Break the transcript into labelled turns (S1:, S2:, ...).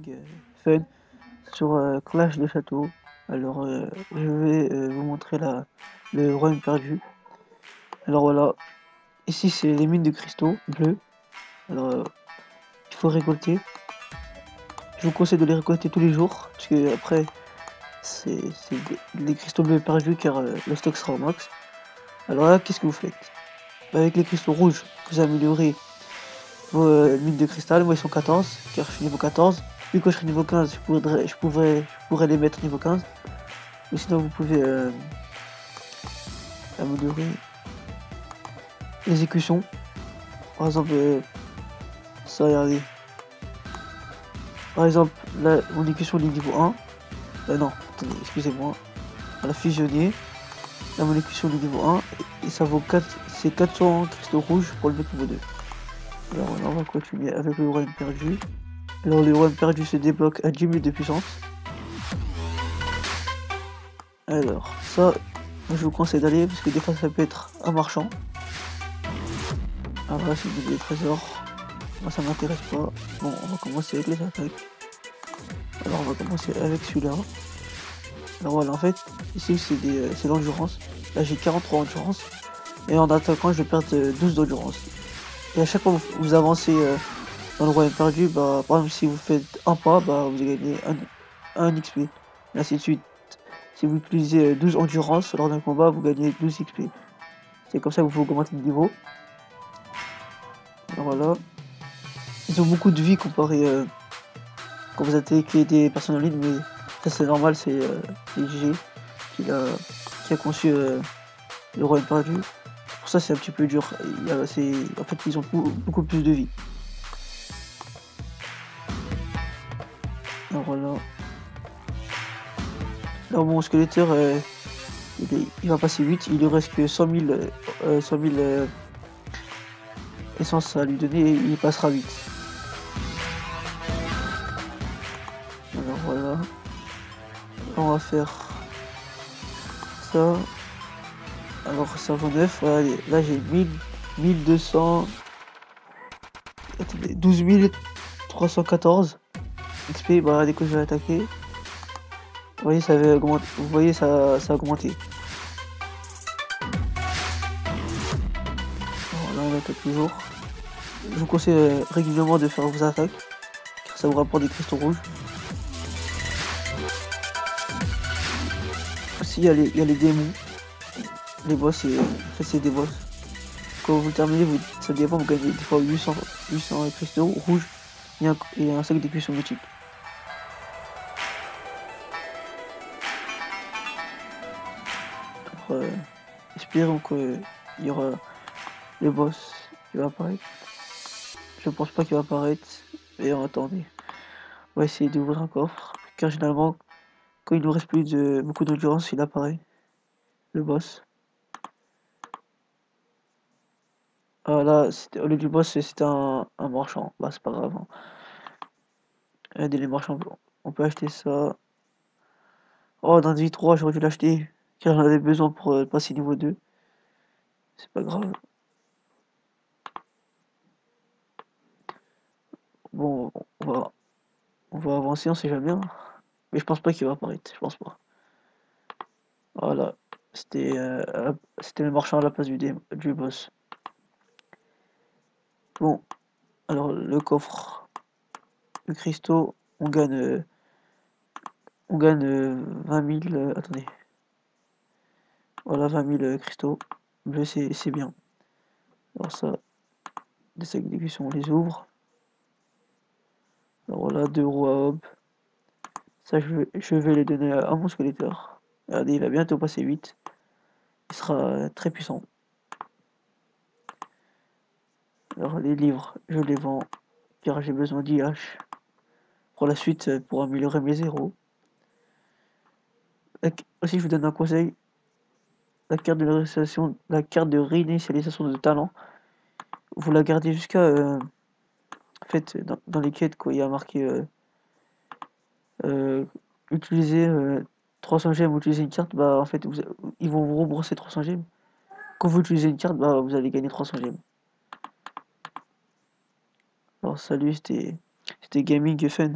S1: gaming fun sur Clash de Château. Alors je vais vous montrer le royaume perdu. Alors voilà, ici c'est les mines de cristaux bleus. Alors il faut récolter. Je vous conseille de les récolter tous les jours, parce que après c'est les cristaux bleus perdus car le stock sera au max. Alors là, qu'est-ce que vous faites? Avec les cristaux rouges, vous améliorez vos mines de cristal. Moi ils sont 14, car je suis niveau 14. Vu que je serai niveau 15, je pourrais les mettre niveau 15. Ou sinon vous pouvez améliorer l'exécution. Par exemple, ça, regardez. Par exemple, là, mon exécution est niveau 1. Non, attendez, excusez-moi. On a fusionné. Là, mon exécution est niveau 1. Et ça vaut 4, c'est 400 cristaux rouges pour le mettre niveau 2. Alors, on va continuer avec le royaume perdu. Alors, le royaume perdu se débloque à 10 000 de puissance. Alors, ça, je vous conseille d'aller parce que des fois ça peut être un marchand. Alors là, c'est des trésors. Moi, ça m'intéresse pas. Bon, on va commencer avec les attaques. Alors, on va commencer avec celui-là. Alors voilà, en fait, ici c'est l'endurance. Là, j'ai 43 endurance. Et en attaquant, je vais perdre 12 d'endurance. Et à chaque fois que vous avancez dans le royaume perdu, bah, par exemple, si vous faites un pas, bah, vous gagnez un XP. Et ainsi de suite. Si vous utilisez 12 endurance lors d'un combat, vous gagnez 12 XP. C'est comme ça que vous augmentez de niveau. Alors voilà. Ils ont beaucoup de vie comparé quand vous attaquez des personnes en ligne, mais ça c'est normal, c'est GG qui a conçu le royaume perdu. Pour ça c'est un petit peu dur. En fait ils ont beaucoup plus de vie. Alors voilà. Alors mon squeletteur il va passer 8, il lui reste que 100 000 essence à lui donner et il passera 8. Alors voilà. On va faire ça. Alors ça vaut 9. Voilà, là j'ai 1200. Attendez, 12 314 XP. Bah dès que je vais attaquer. Vous voyez ça va augmenter. Vous voyez ça a augmenté. Alors là on attaque toujours. Je vous conseille régulièrement de faire vos attaques. Car ça vous rapporte des cristaux rouges. Aussi il y a les démons. Les boss, c'est des boss. Quand vous terminez, ça dépend, vous gagnez des fois 800 cristaux rouges et un sac d'écusson mythique. Alors, espérons qu'il y aura le boss qui va apparaître. Je pense pas qu'il va apparaître, mais attendez. On va essayer d'ouvrir un coffre, car généralement, quand il nous reste plus de beaucoup d'endurance, il apparaît, le boss. Ah là, au lieu du boss, c'était un marchand. Bah, c'est pas grave. Hein. Regardez les marchands, on peut acheter ça. Oh, dans vie 3, j'aurais dû l'acheter, car j'en avais besoin pour passer niveau 2. C'est pas grave. Bon, on va avancer, on sait jamais. Hein. Mais je pense pas qu'il va apparaître, je pense pas. Voilà, c'était le marchand à la place du boss. Bon, alors le coffre, le cristaux, on gagne 20 000, attendez. Voilà, 20 000 cristaux. Bleu, c'est bien. Alors ça, des sacs d'exécution, on les ouvre. Alors voilà, 2 roues à hub. Ça, je vais les donner à mon squeletteur. Regardez, il va bientôt passer 8. Il sera très puissant. Alors les livres, je les vends car j'ai besoin d'IH pour la suite pour améliorer mes zéros. Aussi, je vous donne un conseil. La carte de réinitialisation de talent, vous la gardez jusqu'à en fait dans les quêtes quoi, il y a marqué utiliser 300 gemmes ou utiliser une carte, bah en fait ils vont vous rembourser 300 gemmes. Quand vous utilisez une carte, bah vous allez gagner 300 gemmes. Alors salut, c'était Gaming Fun.